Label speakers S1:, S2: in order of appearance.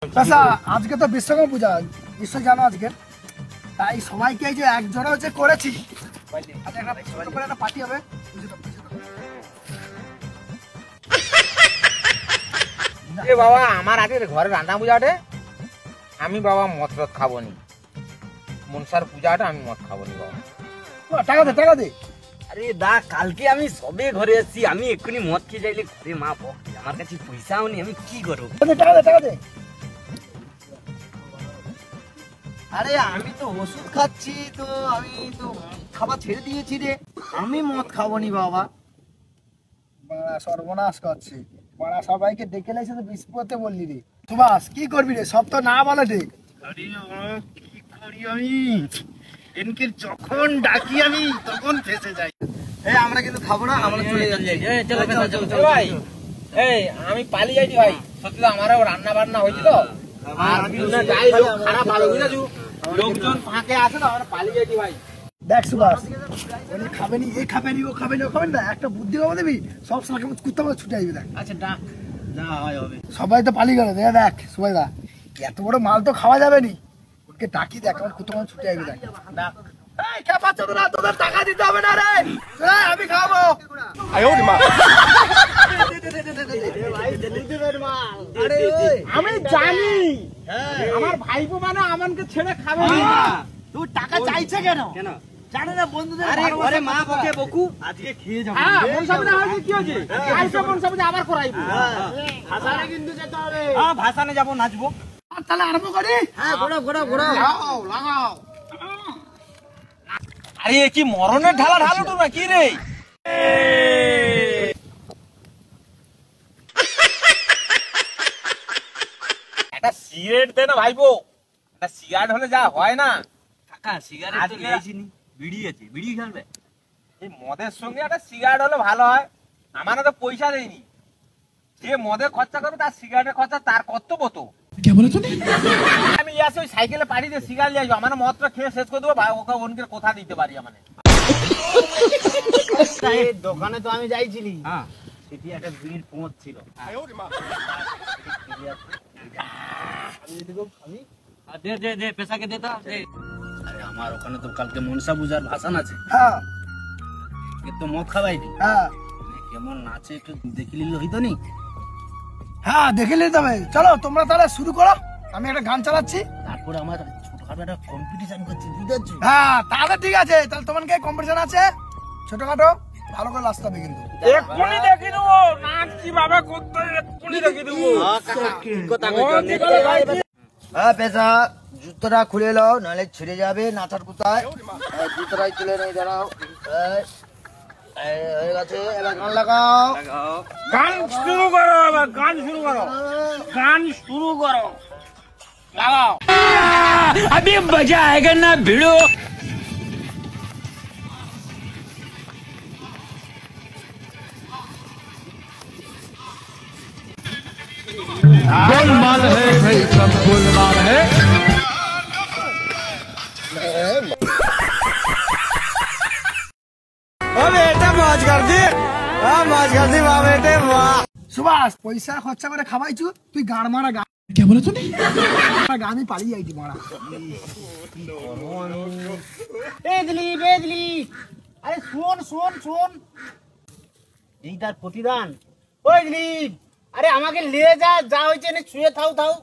S1: আচ্ছা আজকে তো বিশ্বকর্মা পূজা, বিশ্ব জানো আজকে, তাই সবাইকে যে একজনও যে করেছি একটা পার্টি হবে।
S2: এ বাবা আমার আজকে ঘরে রান্না পূজাটে আমি বাবা মদ টদ খাবো নি, মনসার পূজাটা আমি মদ খাবো নি বাবা।
S1: টাকা দে টাকা দে।
S3: আরে দা কালকে আমি সবে ঘরে এসেছি, আমি এক্ষুনি মদ খেয়ে যাইলে ঘরে মা বকে, আমার কাছে পয়সাও নেই, আমি কি করবো?
S1: টাকা দে টাকা দে।
S3: আরে আমি তো ওষুধ খাচ্ছি, তো আমি তো খাবার ছেড়ে দিয়েছি রে, আমি মদ খাবো নি বাবা।
S1: বাড়া সর্বনাশ করছি, বাড়া সবাইকে ডেকে লাইছে তো বিস্পদে বললি রে। সুভাষ কি করবি রে, সব তো না বলে দে।
S3: আরে কি করি আমি, এনকে যখন ডাকি আমি তখন ফেসে যাই। এই আমরা কিন্তু খাবো না, আমরা চলে যাচ্ছি।
S2: চলো ভাই, এই আমি পালিয়ে যাইছি ভাই, সত্যি তো আমারও রান্না বান্না হয়েছিল, আর যাই লোক খারাপ ভালো বুঝেছু, লোকজন ফাঁকে আছে না, আমরা পালিয়ে যাইছি ভাই।
S1: দেখ সুভাষ, ওই খাবেনি, এই খাবেনি, ও খাবেনি, ও খাবেন না, একটা বুদ্ধি বাবা দিবি, সব সাথে কুত্তা করে ছুটে আসবি। দেখ
S3: আচ্ছা ডাক, যা হয় হবে।
S1: সবাই তো পালিয়ে গেল, দেখ সবাই দা এত বড় মাল তো খাওয়া যাবে নি, ওকে ডাকি দেখ আমার কুত্তা করে ছুটে আসবি। দেখ
S3: ডাক।
S1: এই কে পাচ্ছ তোরা, তোদের টাকা দিতে হবে না রে, আমি খাবো।
S2: আমি জানি আমার ভাইপো মানে আমাকে ছেড়ে খাবে না।
S3: তুই টাকা চাইছে কেন? কেন জানে না বন্ধুদের? আরে ঘরে মা বকে বকু, আজকে খেয়ে যাবো।
S2: হ্যাঁ মনসাবুজা হয়েছে, কি হয়েছে আইসো মনসাবুজা আবার করাইবো, ভাসানে কিন্তু যেতে হবে।
S3: হ্যাঁ ভাসানে যাবো, নাচবো।
S1: তাহলে আরম্ভ করি।
S3: হ্যাঁ ঘোড়া ঘোড়া ঘোড়া
S2: লাগাও লাগাও। আরে কি মরণের ঢালা ঢালুটো না কি রে? একটা সিগারেট দে না ভাইপো, একটা সিগারেট হলে যা হয় না।
S3: কাকা সিগারেট তো নিয়েছি নি, বিড়ি আছে, বিড়ি খাবে?
S2: এই মদের সঙ্গে একটা সিগারেট হলে ভালো হয়। আমার তো পয়সা দেয়নি, যে মদে খরচা করবে তার সিগারেটের খরচা তার কর্তব্য তো। আমি আসি ওই সাইকেলে পাড়ি দিয়ে সিগারেট নিয়ে আসবো, আমার মদটা খেয়ে শেষ করে দেবো, ওকে অনকে কোথা দিতে পারি মানে।
S3: এই দোকানে তো আমি যাইছিলি, হ্যাঁ সেটি একটা বিড়ির পোঁত ছিল। দে দে দে পেশাকে দে তা দে। আরে আমার ওখানে তো কালকে মনসা পূজার ভাসান আছে,
S1: হ্যাঁ
S3: এ তো মদ খাওয়াইনি,
S1: হ্যাঁ
S3: কেমন নাচে একটু দেখে নিলে হইতো নি?
S1: হ্যাঁ দেখে নিতে হবে। চলো তোমরা তাহলে শুরু করো, আমি একটা গান চালাচ্ছি।
S3: তারপরে আমার ছোটখাটো একটা কম্পিটিশন করছি, বুঝতে?
S1: হ্যাঁ তাহলে ঠিক আছে, তাহলে তোমার কি কম্পিটিশন আছে ছোটখাটো, ভালো করে নাচতে হবে কিন্তু।
S2: এক্ষুনি দেখে দেবো নাচ কিভাবে করতে হয়, এক্ষুনি দেখে দেবো।
S4: হ্যাঁ পেশা, জুতোটা খুলে নাও, নাহলে ছিঁড়ে যাবে নাচার কোথায়। জুতোটাই তুলে নেই, দাঁড়াও। হয়ে গেছে, এবার গান লাগাও।
S2: গান শুরু করো, এবার গান শুরু করো, গান শুরু করো, লাগাও।
S3: अभी मजा आएगा ना भिड़ो।
S5: गोलमाल है भाई, सब गोलमाल है।
S4: বেটা মজ কর দি, মজ কর দি মা বেটে মা।
S1: সুভাষ পয়সা খরচা করে খাওয়াইছু, তুই গান মারা গান গানই পালিয়ে যাইছি মারা।
S3: বেদলি বেদলি, আরে শোন শোন শোন, এই তার প্রতিদান। ওই দিলীপ, আরে আমাকে নিয়ে যা, যা হয়েছে শুয়ে থাও থাও।